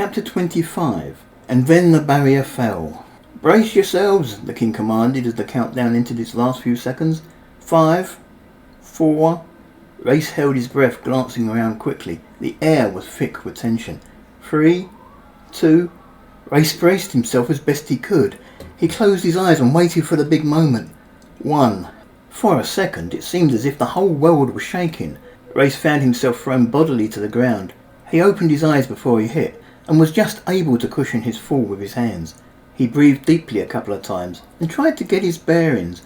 Chapter 25. And then the barrier fell. "Brace yourselves," the king commanded as the countdown entered its last few seconds. 5, 4... Reyes held his breath, glancing around quickly. The air was thick with tension. 3, 2... Reyes braced himself as best he could. He closed his eyes and waited for the big moment. 1. For a second it seemed as if the whole world was shaking. Reyes found himself thrown bodily to the ground. He opened his eyes before he hit, and was just able to cushion his fall with his hands. He breathed deeply a couple of times, and tried to get his bearings.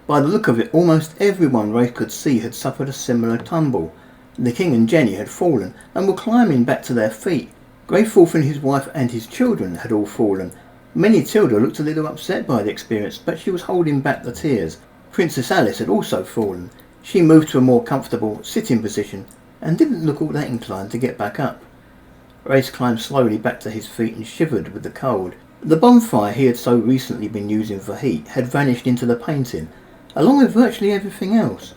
By the look of it, almost everyone Reyes could see had suffered a similar tumble. The king and Jenny had fallen, and were climbing back to their feet. Greyfulf and his wife and his children had all fallen. Menethilda looked a little upset by the experience, but she was holding back the tears. Princess Alice had also fallen. She moved to a more comfortable sitting position, and didn't look all that inclined to get back up. Reyes climbed slowly back to his feet and shivered with the cold. The bonfire he had so recently been using for heat had vanished into the painting, along with virtually everything else.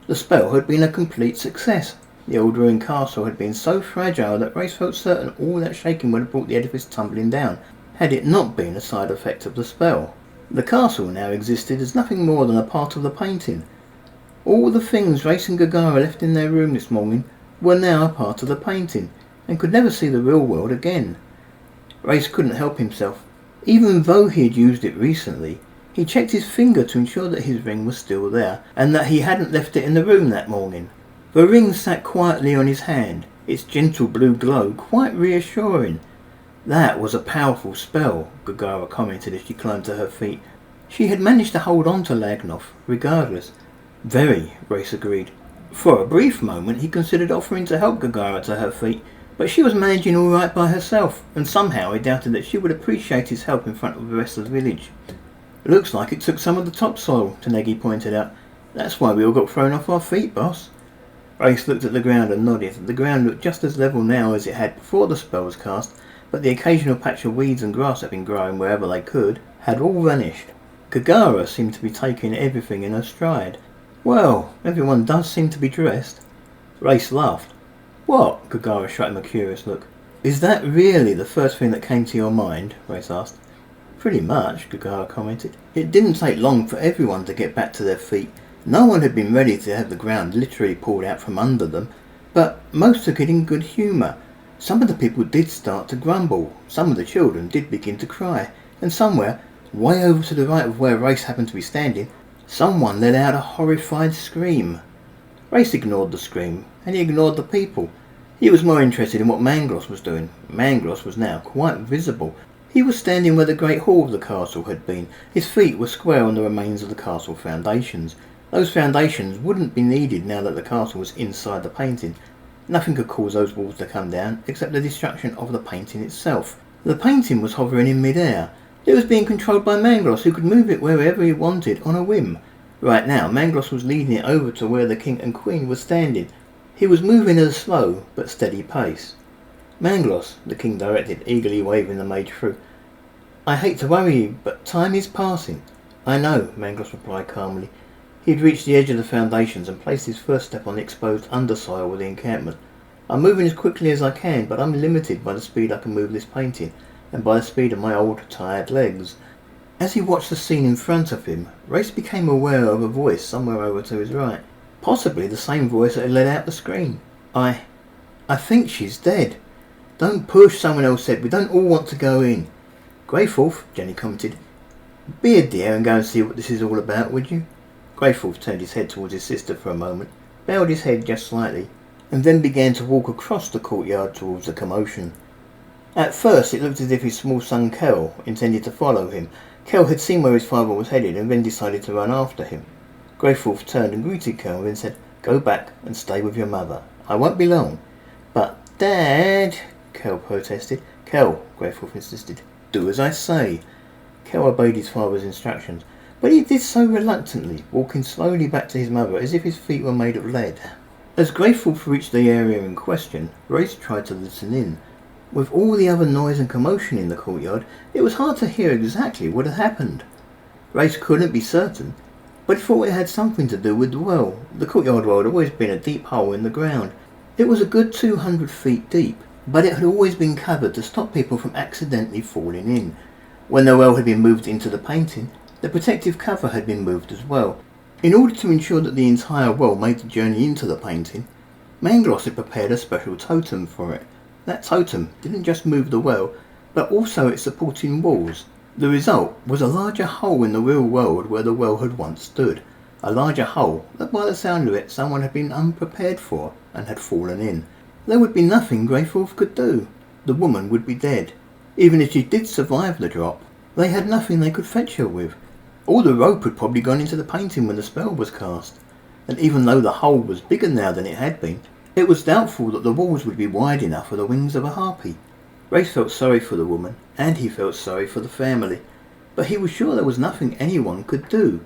The spell had been a complete success. The old ruined castle had been so fragile that Reyes felt certain all that shaking would have brought the edifice tumbling down, had it not been a side effect of the spell. The castle now existed as nothing more than a part of the painting. All the things Reyes and Gagara left in their room this morning were now a part of the painting, and could never see the real world again. Reyes couldn't help himself. Even though he had used it recently, he checked his finger to ensure that his ring was still there, and that he hadn't left it in the room that morning. The ring sat quietly on his hand, its gentle blue glow quite reassuring. "That was a powerful spell," Gagara commented as she climbed to her feet. She had managed to hold on to Lagnoth, regardless. "Very," Reyes agreed. For a brief moment he considered offering to help Gagara to her feet, but she was managing all right by herself, and somehow he doubted that she would appreciate his help in front of the rest of the village. "Looks like it took some of the topsoil," Tanegi pointed out. "That's why we all got thrown off our feet, boss." Reyes looked at the ground and nodded. The ground looked just as level now as it had before the spell was cast, but the occasional patch of weeds and grass that had been growing wherever they could had all vanished. Gagara seemed to be taking everything in her stride. "Well, everyone does seem to be dressed." Reyes laughed. "What?" Gagara shot him a curious look. "Is that really the first thing that came to your mind?" Reyes asked. "Pretty much," Gagara commented. "It didn't take long for everyone to get back to their feet. No one had been ready to have the ground literally pulled out from under them, but most took it in good humour. Some of the people did start to grumble, some of the children did begin to cry, and somewhere, way over to the right of where Reyes happened to be standing, someone let out a horrified scream." Reyes ignored the scream, and he ignored the people. He was more interested in what Mangloss was doing. Mangloss was now quite visible. He was standing where the great hall of the castle had been. His feet were square on the remains of the castle foundations. Those foundations wouldn't be needed now that the castle was inside the painting. Nothing could cause those walls to come down except the destruction of the painting itself. The painting was hovering in mid-air. It was being controlled by Mangloss, who could move it wherever he wanted on a whim. Right now Mangloss was leading it over to where the king and queen were standing. He was moving at a slow but steady pace. "Mangloss," the king directed, eagerly waving the mage through. "I hate to worry you, but time is passing." "I know," Mangloss replied calmly. He had reached the edge of the foundations and placed his first step on the exposed undersoil of the encampment. "I'm moving as quickly as I can, but I'm limited by the speed I can move this painting, and by the speed of my old, tired legs." As he watched the scene in front of him, Reyes became aware of a voice somewhere over to his right. Possibly the same voice that had let out the scream. I think she's dead." "Don't push," someone else said. "We don't all want to go in." "Greyfulf," Jenny commented, "be a dear and go and see what this is all about, would you?" Greyfulf turned his head towards his sister for a moment, bowed his head just slightly, and then began to walk across the courtyard towards the commotion. At first it looked as if his small son Kel intended to follow him. Kel had seen where his father was headed and then decided to run after him. Greyfulf turned and greeted Kel and then said, "Go back and stay with your mother. I won't be long." "But Dad," Kel protested. "Kel," Greyfulf insisted, "do as I say." Kel obeyed his father's instructions, but he did so reluctantly, walking slowly back to his mother as if his feet were made of lead. As Greyfulf reached the area in question, Reyes tried to listen in. With all the other noise and commotion in the courtyard, it was hard to hear exactly what had happened. Reyes couldn't be certain, but he thought it had something to do with the well. The courtyard well had always been a deep hole in the ground. It was a good 200 feet deep. but it had always been covered to stop people from accidentally falling in. When the well had been moved into the painting, the protective cover had been moved as well. In order to ensure that the entire well made the journey into the painting, Mangloss had prepared a special totem for it. That totem didn't just move the well, but also its supporting walls. The result was a larger hole in the real world where the well had once stood. A larger hole that, by the sound of it, someone had been unprepared for and had fallen in. There would be nothing Greyforth could do. The woman would be dead. Even if she did survive the drop, they had nothing they could fetch her with. All the rope had probably gone into the painting when the spell was cast, and even though the hole was bigger now than it had been, it was doubtful that the walls would be wide enough for the wings of a harpy. Reyes felt sorry for the woman, and he felt sorry for the family, but he was sure there was nothing anyone could do.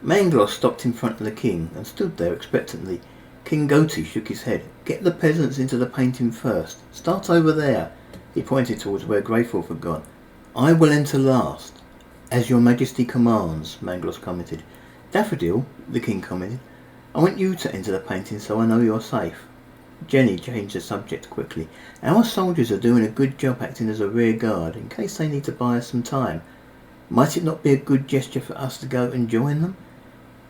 Mangloss stopped in front of the king and stood there expectantly. King Goatee shook his head. "Get the peasants into the painting first. Start over there." He pointed towards where Greyforth had gone. "I will enter last." "As your majesty commands," Mangloss commented. "Daffodil," the king commented, "I want you to enter the painting so I know you're safe." Jenny changed the subject quickly. "Our soldiers are doing a good job acting as a rear guard in case they need to buy us some time. Might it not be a good gesture for us to go and join them?"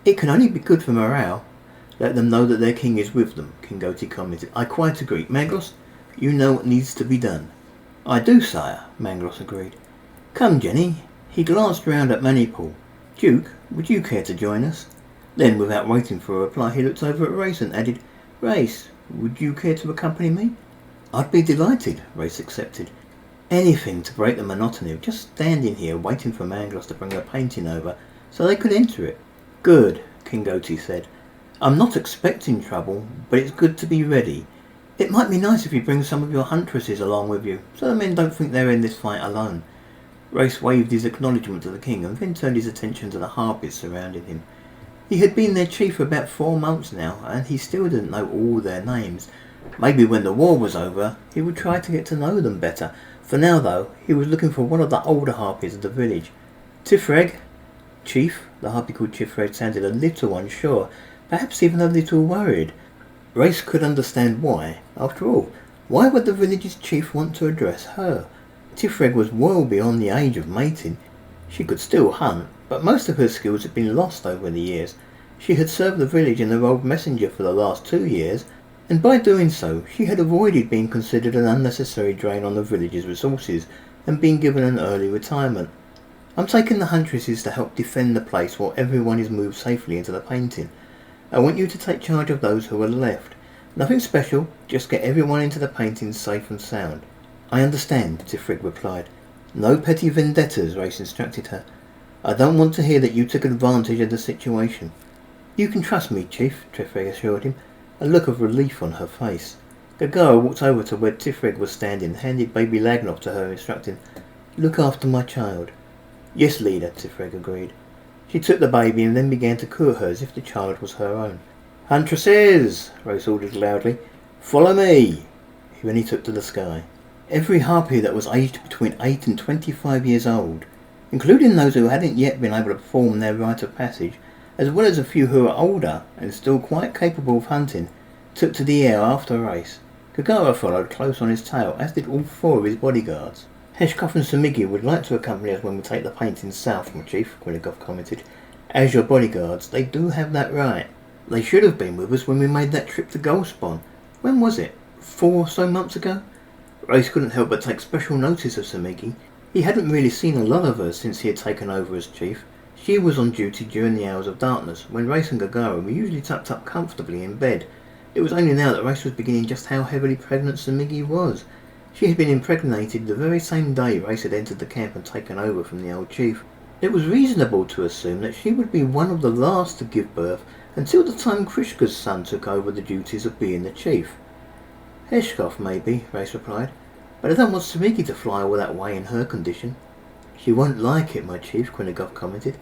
"It can only be good for morale. Let them know that their king is with them," King Goatee commented. "I quite agree. Mangloss, you know what needs to be done." "I do, sire," Mangloss agreed. "Come, Jenny." He glanced round at Maniple. "Duke, would you care to join us?" Then, without waiting for a reply, he looked over at Reyes and added, "Reyes, would you care to accompany me?" "I'd be delighted," Reyes accepted. Anything to break the monotony of just standing here waiting for Mangloss to bring a painting over so they could enter it. "Good," King Goatee said. "I'm not expecting trouble, but it's good to be ready. It might be nice if you bring some of your huntresses along with you, so the men don't think they're in this fight alone." Reyes waved his acknowledgement to the king and then turned his attention to the harpies surrounding him. He had been their chief for about 4 months now, and he still didn't know all their names. Maybe when the war was over, he would try to get to know them better. For now, though, he was looking for one of the older harpies of the village. "Tifreg?" "Chief?" The harpy called Tifreg sounded a little unsure, perhaps even a little worried. Reyes could understand why. After all, why would the village's chief want to address her? Tifreg was well beyond the age of mating. She could still hunt, but most of her skills had been lost over the years. She had served the village in the role of messenger for the last 2 years, and by doing so she had avoided being considered an unnecessary drain on the village's resources and been given an early retirement. "I'm taking the huntresses to help defend the place while everyone is moved safely into the painting. I want you to take charge of those who are left. Nothing special, just get everyone into the painting safe and sound." "I understand," Tifreg replied. "No petty vendettas," Reyes instructed her. "I don't want to hear that you took advantage of the situation." "You can trust me, Chief," Tifreg assured him, a look of relief on her face. Gagara walked over to where Tifreg was standing and handed baby Lagnoff to her, instructing, "Look after my child." "Yes, leader," Tifreg agreed. She took the baby and then began to coo her as if the child was her own. "Huntresses," Reyes ordered loudly, "follow me." Then he took to the sky. Every harpy that was aged between 8 and 25 years old, including those who hadn't yet been able to perform their rite of passage, as well as a few who were older and still quite capable of hunting, took to the air after Reyes. Gagara followed close on his tail, as did all 4 of his bodyguards. "Heshkoff and Samigi would like to accompany us when we take the painting south, my chief," Quilligoff commented. "As your bodyguards, they do have that right. They should have been with us when we made that trip to Goldspawn. When was it? 4 or so months ago?" Reyes couldn't help but take special notice of Samigi. He hadn't really seen a lot of her since he had taken over as chief. She was on duty during the hours of darkness, when Reyes and Gagara were usually tucked up comfortably in bed. It was only now that Reyes was beginning just how heavily pregnant Samigi was. She had been impregnated the very same day Reyes had entered the camp and taken over from the old chief. It was reasonable to assume that she would be one of the last to give birth until the time Krishka's son took over the duties of being the chief. "Heshkoff, maybe," Reyes replied, "but I don't want Samigi to fly all that way in her condition." "She won't like it, my chief," Quilligoff commented.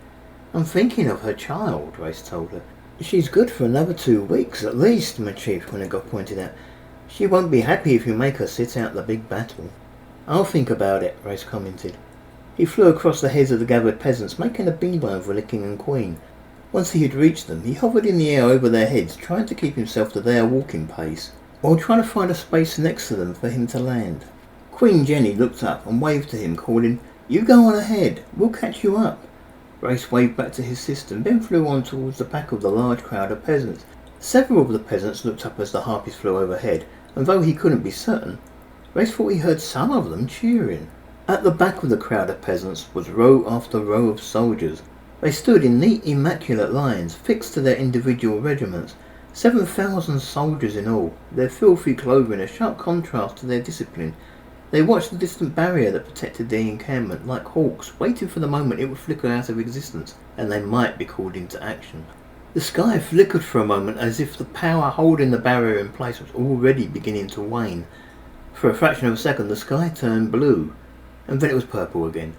"I'm thinking of her child," Reyes told her. "She's good for another 2 weeks at least, my chief," Quilligoff pointed out. "She won't be happy if you make her sit out the big battle." "I'll think about it," Reyes commented. He flew across the heads of the gathered peasants, making a beeline for the king and queen. Once he had reached them, he hovered in the air over their heads, trying to keep himself to their walking pace. or try to find a space next to them for him to land. Queen Jenny looked up and waved to him, calling, "You go on ahead, we'll catch you up." Reyes waved back to his sister and then flew on towards the back of the large crowd of peasants. Several of the peasants looked up as the harpies flew overhead, and though he couldn't be certain, Reyes thought he heard some of them cheering. At the back of the crowd of peasants was row after row of soldiers. They stood in neat, immaculate lines, fixed to their individual regiments. 7,000 soldiers in all, their filthy clothing a sharp contrast to their discipline. They watched the distant barrier that protected their encampment like hawks, waiting for the moment it would flicker out of existence, and they might be called into action. The sky flickered for a moment as if the power holding the barrier in place was already beginning to wane. For a fraction of a second the sky turned blue, and then it was purple again.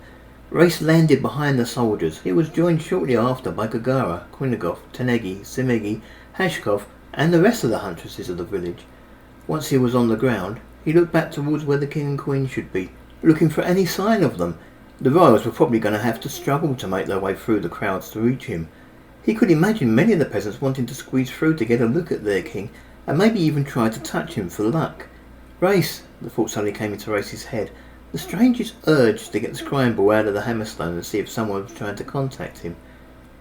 Reyes landed behind the soldiers. He was joined shortly after by Gagara, Quinagov, Tenegi, Simegi, Hashkov, and the rest of the huntresses of the village. Once he was on the ground, he looked back towards where the king and queen should be, looking for any sign of them. The royals were probably going to have to struggle to make their way through the crowds to reach him. He could imagine many of the peasants wanting to squeeze through to get a look at their king, and maybe even try to touch him for luck. Reyes, the thought suddenly came into Reyes' head. The strangest urge to get the scrying ball out of the hammerstone and see if someone was trying to contact him.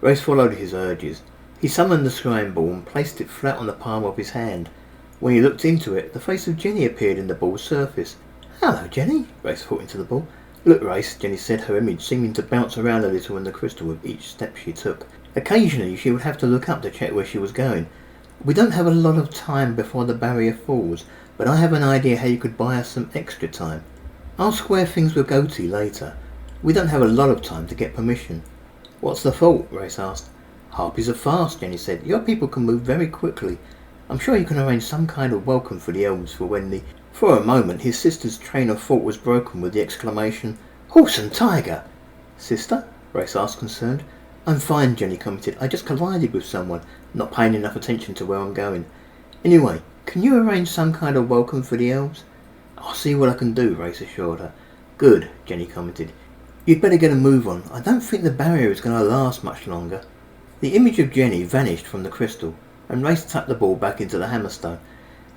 Reyes followed his urges. He summoned the scrying ball and placed it flat on the palm of his hand. When he looked into it, the face of Jenny appeared in the ball's surface. "Hello, Jenny," Reyes thought into the ball. "Look, Reyes," Jenny said, her image seeming to bounce around a little in the crystal with each step she took. Occasionally she would have to look up to check where she was going. "We don't have a lot of time before the barrier falls, but I have an idea how you could buy us some extra time. I'll square things with Goatee later. We don't have a lot of time to get permission." "What's the fault?" Reyes asked. "Harpies are fast," Jenny said. "Your people can move very quickly. I'm sure you can arrange some kind of welcome for the elves for when the—" For a moment his sister's train of thought was broken with the exclamation, "Horse and tiger!" "Sister?" Reyes asked, concerned. "I'm fine," Jenny commented. "I just collided with someone, not paying enough attention to where I'm going. Anyway, can you arrange some kind of welcome for the elves?" "I'll see what I can do," Reyes assured her. "Good," Jenny commented. "You'd better get a move on. I don't think the barrier is going to last much longer." The image of Jenny vanished from the crystal, and Reyes tucked the ball back into the hammerstone.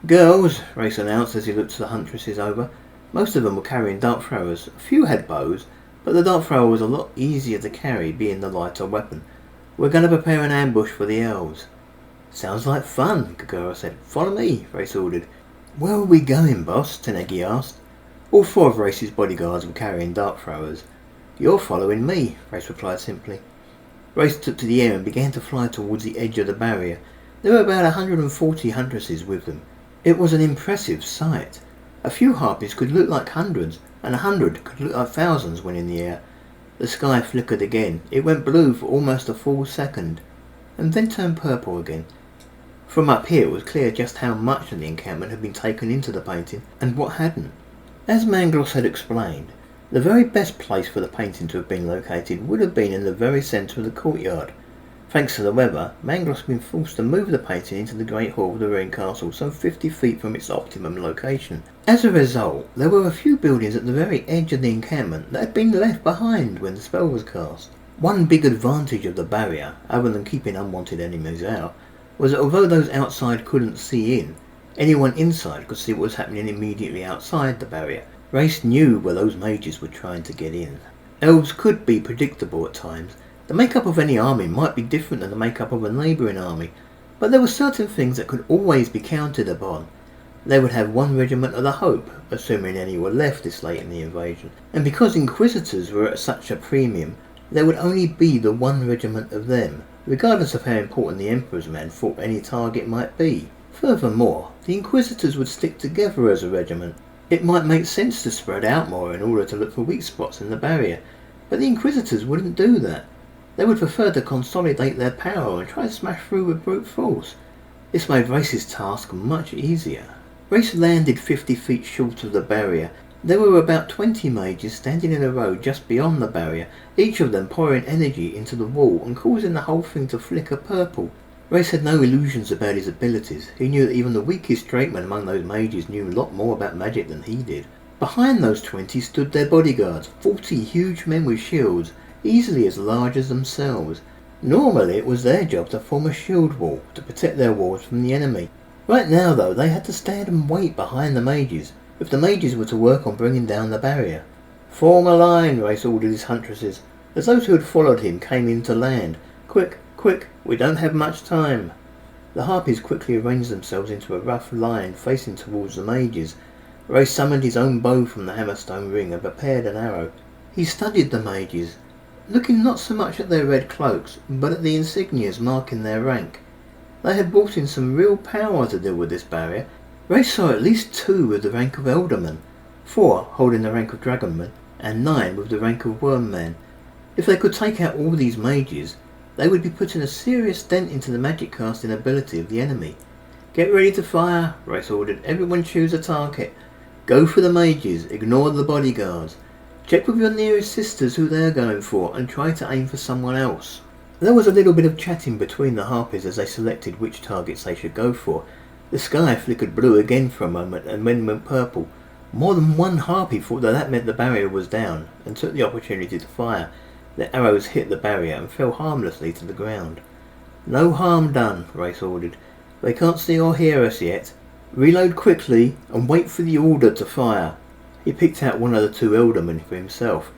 "Girls," Reyes announced as he looked the huntresses over. Most of them were carrying dart throwers. A few had bows, but the dart thrower was a lot easier to carry, being the lighter weapon. "We're going to prepare an ambush for the elves." "Sounds like fun," Gagara said. "Follow me," Reyes ordered. "Where are we going, boss?" Tenegi asked. All four of Reyes' bodyguards were carrying dart throwers. "You're following me," Reyes replied simply. Reyes took to the air and began to fly towards the edge of the barrier. There were about 140 huntresses with them. It was an impressive sight. A few harpies could look like hundreds, and 100 could look like thousands when in the air. The sky flickered again. It went blue for almost a full second, and then turned purple again. From up here it was clear just how much of the encampment had been taken into the painting, and what hadn't. As Mangloss had explained, the very best place for the painting to have been located would have been in the very centre of the courtyard. Thanks to the weather, Mangloss had been forced to move the painting into the Great Hall of the ruined castle some 50 feet from its optimum location. As a result, there were a few buildings at the very edge of the encampment that had been left behind when the spell was cast. One big advantage of the barrier, other than keeping unwanted enemies out, was that although those outside couldn't see in, anyone inside could see what was happening immediately outside the barrier. Reyes knew where those mages were trying to get in. Elves could be predictable at times. The makeup of any army might be different than the makeup of a neighbouring army, but there were certain things that could always be counted upon. They would have one regiment of the Hope, assuming any were left this late in the invasion, and because Inquisitors were at such a premium, there would only be the one regiment of them, regardless of how important the Emperor's men thought any target might be. Furthermore, the Inquisitors would stick together as a regiment. It might make sense to spread out more in order to look for weak spots in the barrier, but the Inquisitors wouldn't do that. They would prefer to consolidate their power and try to smash through with brute force. This made Reyes' task much easier. Reyes landed 50 feet short of the barrier. There were about 20 mages standing in a row just beyond the barrier, each of them pouring energy into the wall and causing the whole thing to flicker purple. Reyes had no illusions about his abilities. He knew that even the weakest drakeman among those mages knew a lot more about magic than he did. Behind those 20 stood their bodyguards, 40 huge men with shields, easily as large as themselves. Normally it was their job to form a shield wall to protect their walls from the enemy. Right now, though, they had to stand and wait behind the mages, if the mages were to work on bringing down the barrier. Form a line, Reyes ordered his huntresses, as those who had followed him came in to land. Quick, quick, we don't have much time. The harpies quickly arranged themselves into a rough line facing towards the mages. Reyes summoned his own bow from the hammerstone ring and prepared an arrow. He studied the mages, looking not so much at their red cloaks, but at the insignias marking their rank. They had brought in some real power to deal with this barrier. Reyes saw at least 2 with the rank of Elderman, 4 holding the rank of Dragonman, and 9 with the rank of Wormman. If they could take out all these mages, they would be putting a serious dent into the magic casting ability of the enemy. Get ready to fire, Reyes ordered. Everyone choose a target. Go for the mages, ignore the bodyguards. Check with your nearest sisters who they're going for, and try to aim for someone else. There was a little bit of chatting between the harpies as they selected which targets they should go for. The sky flickered blue again for a moment and then went purple. More than one harpy thought that meant the barrier was down, and took the opportunity to fire. Their arrows hit the barrier and fell harmlessly to the ground. No harm done, Reyes ordered. They can't see or hear us yet. Reload quickly and wait for the order to fire. He picked out one of the 2 eldermen for himself.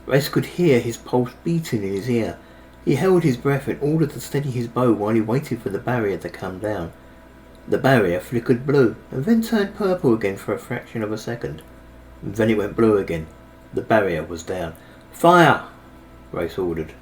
Reyes could hear his pulse beating in his ear. He held his breath in order to steady his bow while he waited for the barrier to come down. The barrier flickered blue and then turned purple again for a fraction of a second. And then it went blue again. The barrier was down. Fire! Reyes ordered.